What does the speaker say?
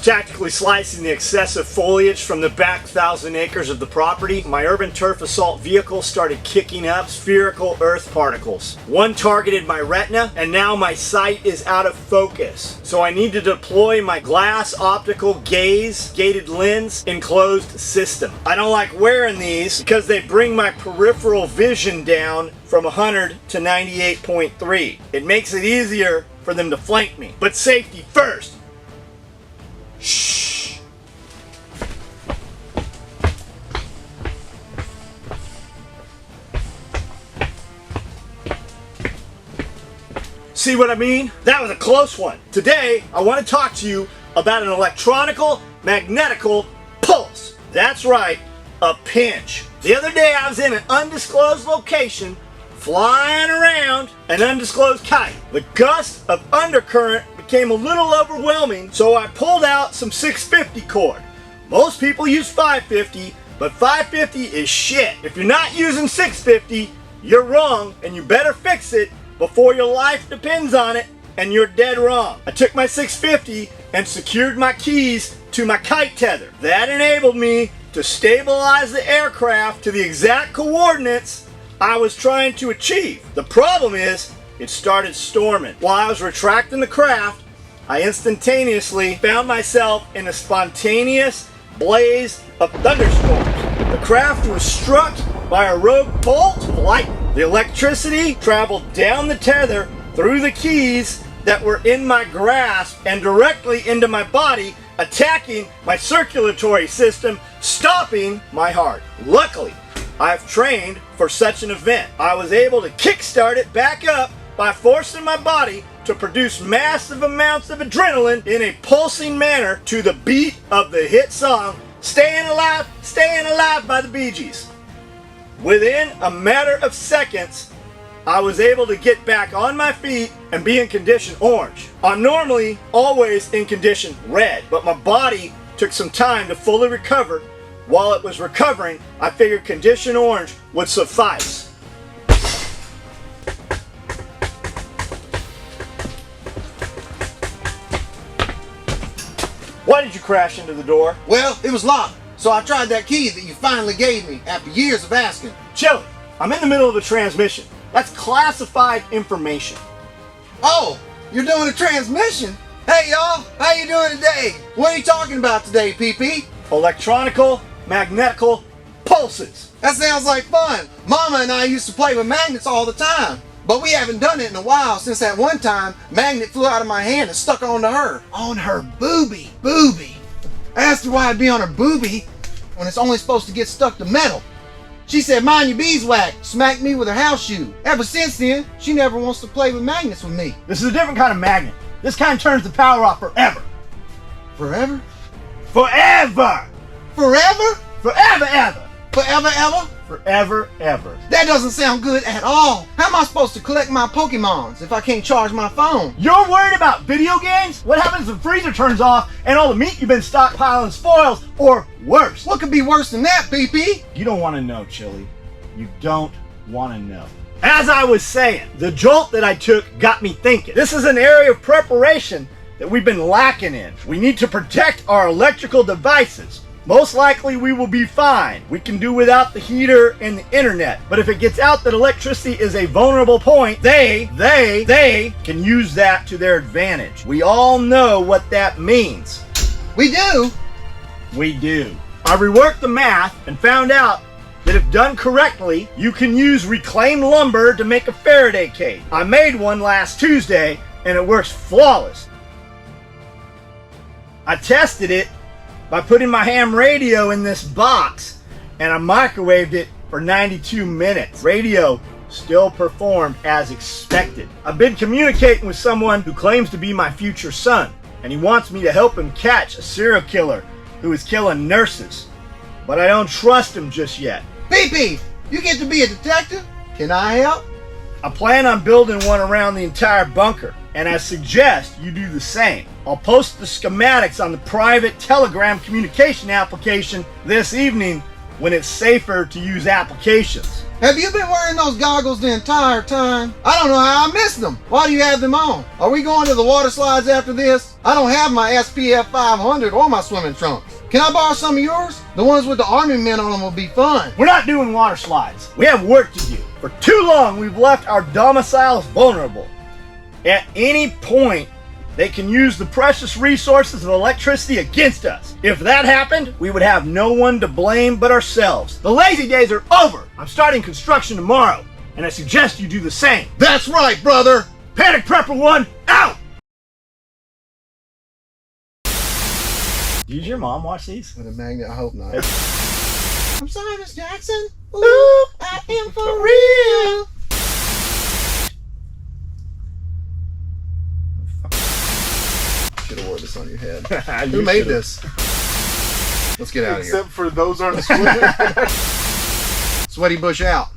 Tactically slicing the excessive foliage from the back 1,000 acres of the property, my urban turf assault vehicle started kicking up spherical earth particles. One targeted my retina, and now my sight is out of focus. So I need to deploy my glass optical gaze gated lens enclosed system. I don't like wearing these because they bring my peripheral vision down from 100 to 98.3. It makes it easier for them to flank me. But safety first. Shh. See what I mean? That was a close one. Today, I want to talk to you about an electronical magnetical pulse. That's right, a pinch. The other day I was in an undisclosed location flying around an undisclosed kite. The gust of undercurrent became a little overwhelming, so I pulled out some 650 cord. Most people use 550, but 550 is shit. If you're not using 650, you're wrong, and you better fix it before your life depends on it, and you're dead wrong. I took my 650 and secured my keys to my kite tether. That enabled me to stabilize the aircraft to the exact coordinates I was trying to achieve. The problem is, it started storming. While I was retracting the craft, I instantaneously found myself in a spontaneous blaze of thunderstorms. The craft was struck by a rogue bolt of lightning. The electricity traveled down the tether through the keys that were in my grasp and directly into my body, attacking my circulatory system, stopping my heart. Luckily, I've trained for such an event. I was able to kickstart it back up by forcing my body to produce massive amounts of adrenaline in a pulsing manner to the beat of the hit song Staying Alive by the Bee Gees. Within a matter of seconds, I was able to get back on my feet and be in condition orange. I'm normally always in condition red, but my body took some time to fully recover. While it was recovering, I figured condition orange would suffice. Why did you crash into the door? Well, it was locked, so I tried that key that you finally gave me after years of asking. Chili, I'm in the middle of a transmission. That's classified information. Oh, you're doing a transmission? Hey y'all, how you doing today? What are you talking about today, PP? Electronical magnetical pulses. That sounds like fun. Mama and I used to play with magnets all the time, but we haven't done it in a while since that one time magnet flew out of my hand and stuck onto her. On her boobie. I asked her why it'd be on her boobie when it's only supposed to get stuck to metal. She said, mind your beeswax, smacked me with her house shoe. Ever since then, she never wants to play with magnets with me. This is a different kind of magnet. This kind turns the power off forever. Forever? Forever! Forever? Forever ever! Forever ever? Forever ever. That doesn't sound good at all. How am I supposed to collect my Pokemons if I can't charge my phone? You're worried about video games? What happens if the freezer turns off and all the meat you've been stockpiling spoils, or worse? What could be worse than that, PP? You don't want to know, Chili. You don't want to know. As I was saying, the jolt that I took got me thinking. This is an area of preparation that we've been lacking in. We need to protect our electrical devices. Most likely we will be fine. We can do without the heater and the internet. But if it gets out that electricity is a vulnerable point, they can use that to their advantage. We all know what that means. We do? We do. I reworked the math and found out that if done correctly, you can use reclaimed lumber to make a Faraday cage. I made one last Tuesday and it works flawless. I tested it by putting my ham radio in this box and I microwaved it for 92 minutes. Radio still performed as expected. I've been communicating with someone who claims to be my future son, and he wants me to help him catch a serial killer who is killing nurses. But I don't trust him just yet. PP, you get to be a detective? Can I help? I plan on building one around the entire bunker, and I suggest you do the same. I'll post the schematics on the private Telegram communication application this evening when it's safer to use applications. Have you been wearing those goggles the entire time? I don't know how I missed them. Why do you have them on? Are we going to the water slides after this? I don't have my SPF 500 or my swimming trunks. Can I borrow some of yours? The ones with the army men on them will be fun. We're not doing water slides. We have work to do. For too long, we've left our domiciles vulnerable. At any point, they can use the precious resources of electricity against us. If that happened, we would have no one to blame but ourselves. The lazy days are over. I'm starting construction tomorrow, and I suggest you do the same. That's right, brother. Panic Prepper 1, out! Did your mom watch these? With a magnet, I hope not. I'm sorry, Miss Jackson. Ooh, I am for real. Should have wore this on your head. Who made this? Let's get out of here. Except for those aren't swimming. Sweaty Bush out.